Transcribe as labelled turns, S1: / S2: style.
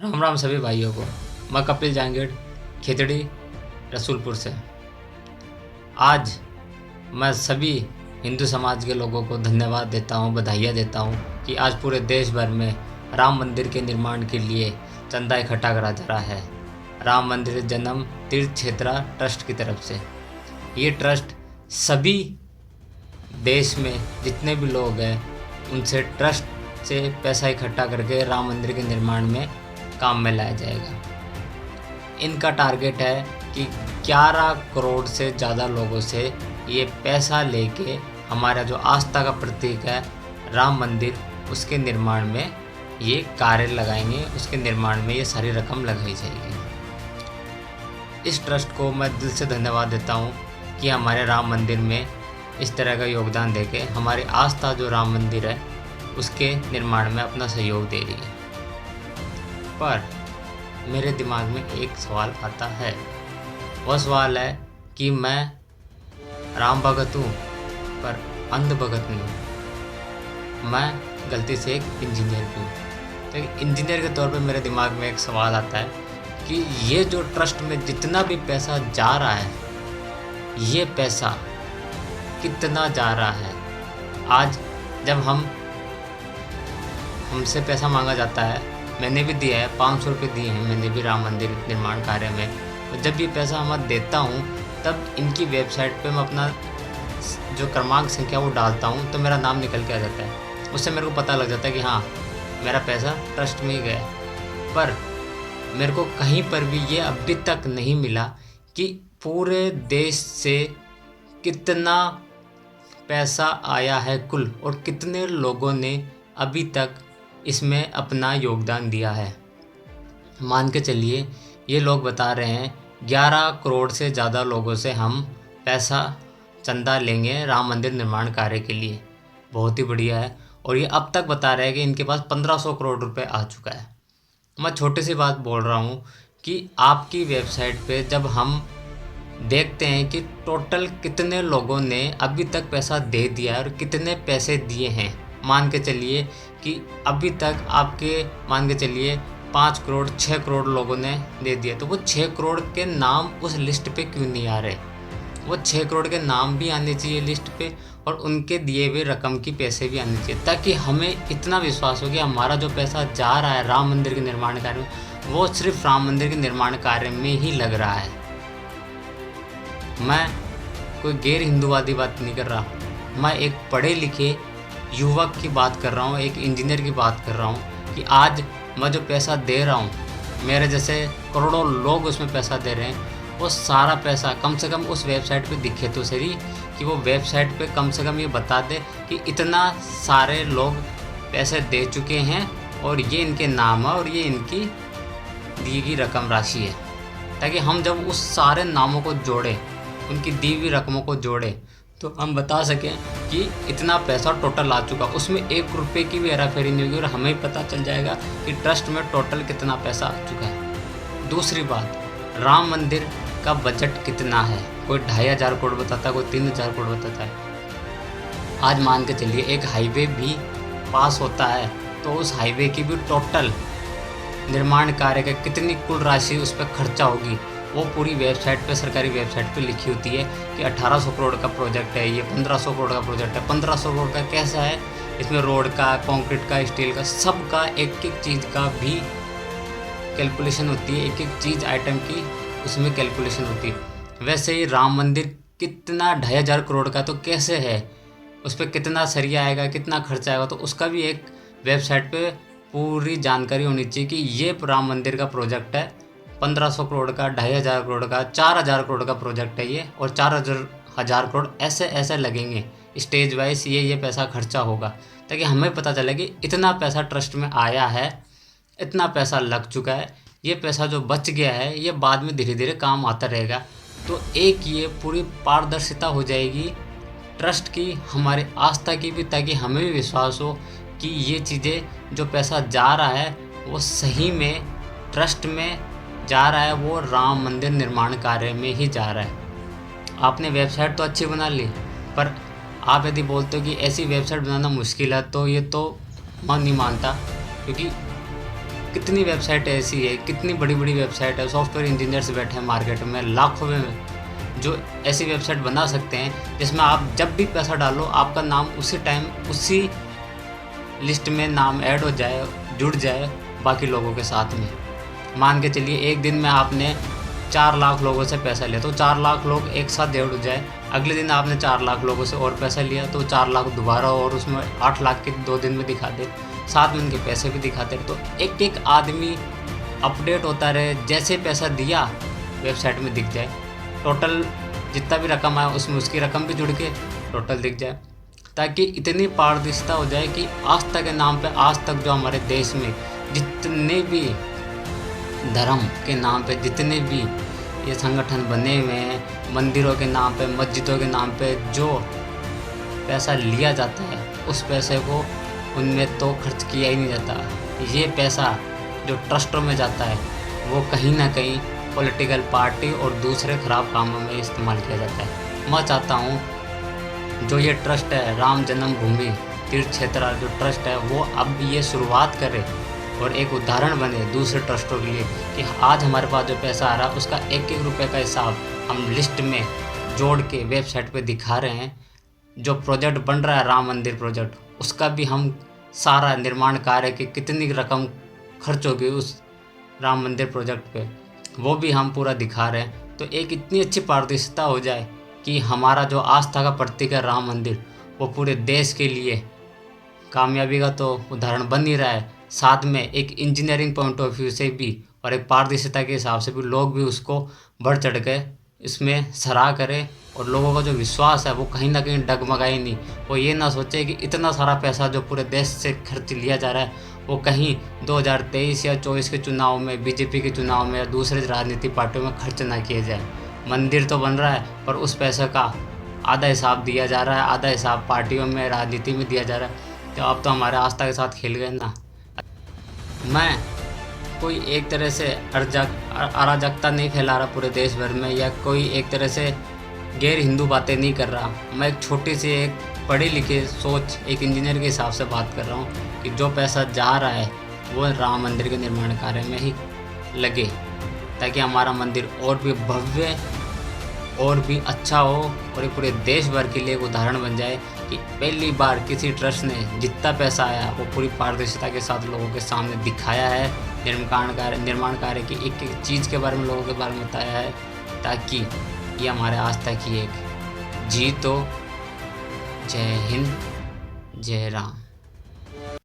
S1: राम राम सभी भाइयों को। मैं कपिल जांगीड़, खिचड़ी, रसूलपुर से। आज मैं सभी हिंदू समाज के लोगों को धन्यवाद देता हूँ, बधाइयाँ देता हूँ कि आज पूरे देश भर में राम मंदिर के निर्माण के लिए चंदा इकट्ठा करा जा रहा है। राम मंदिर जन्म तीर्थ क्षेत्रा ट्रस्ट की तरफ से। ये ट्रस्ट सभी देश में जितने भी लोग हैं उनसे ट्रस्ट से पैसा इकट्ठा करके राम मंदिर के निर्माण में काम में लाया जाएगा। इनका टारगेट है कि 11 करोड़ से ज़्यादा लोगों से ये पैसा लेके हमारा जो आस्था का प्रतीक है राम मंदिर, उसके निर्माण में ये कार्य लगाएंगे। उसके निर्माण में ये सारी रकम लगाई जाएगी। इस ट्रस्ट को मैं दिल से धन्यवाद देता हूँ कि हमारे राम मंदिर में इस तरह का योगदान देके हमारी आस्था जो राम मंदिर है उसके निर्माण में अपना सहयोग दे रही है। पर मेरे दिमाग में एक सवाल आता है। वह सवाल है कि मैं राम भगत हूँ पर अंध भगत नहीं हूँ। मैं गलती से एक इंजीनियर भी हूँ। तो एक इंजीनियर के तौर पे मेरे दिमाग में एक सवाल आता है कि ये जो ट्रस्ट में जितना भी पैसा जा रहा है, ये पैसा कितना जा रहा है। आज जब हमसे पैसा मांगा जाता है, मैंने भी दिया है, 500 रुपये दिए हैं मैंने भी राम मंदिर निर्माण कार्य में। तो जब ये पैसा मैं देता हूँ तब इनकी वेबसाइट पे मैं अपना जो क्रमांक संख्या वो डालता हूँ तो मेरा नाम निकल के आ जाता है। उससे मेरे को पता लग जाता है कि हाँ, मेरा पैसा ट्रस्ट में ही गया। पर मेरे को कहीं पर भी ये अभी तक नहीं मिला कि पूरे देश से कितना पैसा आया है कुल और कितने लोगों ने अभी तक इसमें अपना योगदान दिया है। मान के चलिए ये लोग बता रहे हैं 11 करोड़ से ज़्यादा लोगों से हम पैसा चंदा लेंगे राम मंदिर निर्माण कार्य के लिए। बहुत ही बढ़िया है। और ये अब तक बता रहे हैं कि इनके पास 1500 करोड़ रुपए आ चुका है। मैं छोटी सी बात बोल रहा हूँ कि आपकी वेबसाइट पे जब हम देखते हैं कि टोटल कितने लोगों ने अभी तक पैसा दे दिया है और कितने पैसे दिए हैं, मान के चलिए कि अभी तक आपके मान के चलिए 5 करोड़ 6 करोड़ लोगों ने दे दिया, तो वो 6 करोड़ के नाम उस लिस्ट पे क्यों नहीं आ रहे? वो 6 करोड़ के नाम भी आने चाहिए लिस्ट पे और उनके दिए हुए रकम की पैसे भी आने चाहिए, ताकि हमें इतना विश्वास हो कि हमारा जो पैसा जा रहा है राम मंदिर के निर्माण कार्य में वो सिर्फ राम मंदिर के निर्माण कार्य में ही लग रहा है। मैं कोई गैर हिंदूवादी बात नहीं कर रहा, मैं एक पढ़े लिखे युवक की बात कर रहा हूँ, एक इंजीनियर की बात कर रहा हूँ कि आज मैं जो पैसा दे रहा हूँ, मेरे जैसे करोड़ों लोग उसमें पैसा दे रहे हैं, वो सारा पैसा कम से कम उस वेबसाइट पे दिखे तो सही कि वो वेबसाइट पे कम से कम ये बता दे कि इतना सारे लोग पैसे दे चुके हैं और ये इनके नाम है और ये इनकी दी गई रकम राशि है, ताकि हम जब उस सारे नामों को जोड़ें, उनकी दी हुई रकमों को जोड़ें, तो हम बता सकें कि इतना पैसा टोटल आ चुका। उसमें 1 रुपये की भी हेराफेरी नहीं होगी और हमें पता चल जाएगा कि ट्रस्ट में टोटल कितना पैसा आ चुका है। दूसरी बात, राम मंदिर का बजट कितना है? कोई 2500 करोड़ बताता है, कोई 3000 करोड़ बताता है। आज मान के चलिए एक हाईवे भी पास होता है तो उस हाईवे की भी टोटल निर्माण कार्य का कितनी कुल राशि उस पर खर्चा होगी, वो पूरी वेबसाइट पे, सरकारी वेबसाइट पे लिखी होती है कि 1800 करोड़ का प्रोजेक्ट है, ये 1500 करोड़ का प्रोजेक्ट है। 1500 करोड़ का कैसा है? इसमें रोड का, कंक्रीट का, स्टील का, सब का एक एक चीज़ का भी कैलकुलेशन होती है, एक एक चीज़ आइटम की उसमें कैलकुलेशन होती है। वैसे ही राम मंदिर कितना 2500 करोड़ का तो कैसे है, उस पर कितना सरिया आएगा, कितना खर्चा आएगा, तो उसका भी एक वेबसाइट पर पूरी जानकारी होनी चाहिए कि ये राम मंदिर का प्रोजेक्ट है, 1500 करोड़ का, 2500 करोड़ का, 4000 करोड़ का प्रोजेक्ट है ये, और 4000 करोड़ ऐसे ऐसे लगेंगे स्टेज वाइज, ये पैसा खर्चा होगा, ताकि हमें पता चले कि इतना पैसा ट्रस्ट में आया है, इतना पैसा लग चुका है, ये पैसा जो बच गया है ये बाद में धीरे धीरे काम आता रहेगा। तो एक ये पूरी पारदर्शिता हो जाएगी ट्रस्ट की, हमारी आस्था की भी, ताकि हमें भी विश्वास हो कि ये चीज़ें जो पैसा जा रहा है वो सही में ट्रस्ट में जा रहा है, वो राम मंदिर निर्माण कार्य में ही जा रहा है। आपने वेबसाइट तो अच्छी बना ली, पर आप यदि बोलते हो कि ऐसी वेबसाइट बनाना मुश्किल है, तो ये तो मैं नहीं मानता, क्योंकि कितनी वेबसाइट ऐसी है, कितनी बड़ी बड़ी वेबसाइट है, सॉफ्टवेयर इंजीनियर्स बैठे हैं मार्केट में लाखों में, जो ऐसी वेबसाइट बना सकते हैं जिसमें आप जब भी पैसा डालो आपका नाम उसी टाइम उसी लिस्ट में नाम ऐड हो जाए, जुड़ जाए बाकी लोगों के साथ में। मान के चलिए एक दिन में आपने 4 लाख लोगों से पैसा लिया तो 4 लाख लोग एक साथ जोड़ हो जाए, अगले दिन आपने 4 लाख लोगों से और पैसा लिया तो 4 लाख दोबारा और उसमें 8 लाख के 2 दिन में दिखा दे, साथ में उनके पैसे भी दिखाते रहे, तो एक एक आदमी अपडेट होता रहे, जैसे पैसा दिया वेबसाइट में दिख जाए, टोटल जितना भी रकम आया उसमें उसकी रकम भी जुड़ के टोटल दिख जाए, ताकि इतनी पारदर्शिता हो जाए कि आस्था के नाम पे आज तक जो हमारे देश में जितने भी धर्म के नाम पे जितने भी ये संगठन बने हुए हैं, मंदिरों के नाम पे, मस्जिदों के नाम पे जो पैसा लिया जाता है उस पैसे को उनमें तो खर्च किया ही नहीं जाता। ये पैसा जो ट्रस्टों में जाता है वो कहीं ना कहीं पॉलिटिकल पार्टी और दूसरे ख़राब कामों में इस्तेमाल किया जाता है। मैं चाहता हूँ जो ये ट्रस्ट है राम जन्मभूमि तीर्थ क्षेत्र जो ट्रस्ट है वो अब ये शुरुआत करे और एक उदाहरण बने दूसरे ट्रस्टों के लिए कि आज हमारे पास जो पैसा आ रहा है उसका एक एक रुपये का हिसाब हम लिस्ट में जोड़ के वेबसाइट पे दिखा रहे हैं। जो प्रोजेक्ट बन रहा है राम मंदिर प्रोजेक्ट उसका भी हम सारा निर्माण कार्य की कितनी रकम खर्च होगी उस राम मंदिर प्रोजेक्ट पे वो भी हम पूरा दिखा रहे हैं। तो एक इतनी अच्छी पारदर्शिता हो जाए कि हमारा जो आस्था का प्रतीक है राम मंदिर वो पूरे देश के लिए कामयाबी का तो उदाहरण बन ही रहा है, साथ में एक इंजीनियरिंग पॉइंट ऑफ व्यू से भी और एक पारदर्शिता के हिसाब से भी लोग भी उसको बढ़ चढ़ के इसमें सराह करें और लोगों का जो विश्वास है वो कहीं ना कहीं डगमगाए नहीं। वो ये ना सोचे कि इतना सारा पैसा जो पूरे देश से खर्च लिया जा रहा है वो कहीं 2023 या 24 के चुनाव में, बीजेपी के चुनाव में या दूसरे राजनीतिक पार्टियों में खर्च ना किया जाए। मंदिर तो बन रहा है पर उस पैसे का आधा हिसाब दिया जा रहा है, आधा हिसाब पार्टियों में राजनीति में दिया जा रहा है। तो अब तो हमारे आस्था के साथ खेल गए ना। मैं कोई एक तरह से अराजकता नहीं फैला रहा पूरे देश भर में या कोई एक तरह से गैर हिंदू बातें नहीं कर रहा। मैं एक छोटी सी एक पढ़ी लिखी सोच एक इंजीनियर के हिसाब से बात कर रहा हूँ कि जो पैसा जा रहा है वो राम मंदिर के निर्माण कार्य में ही लगे ताकि हमारा मंदिर और भी भव्य और भी अच्छा हो और ये पूरे देश भर के लिए एक उदाहरण बन जाए कि पहली बार किसी ट्रस्ट ने जितना पैसा आया वो पूरी पारदर्शिता के साथ लोगों के सामने दिखाया है, निर्माण कार्य की एक एक चीज़ के बारे में लोगों के बारे में बताया है, ताकि ये हमारे आस्था की एक जीत हो। जय हिंद, जय राम।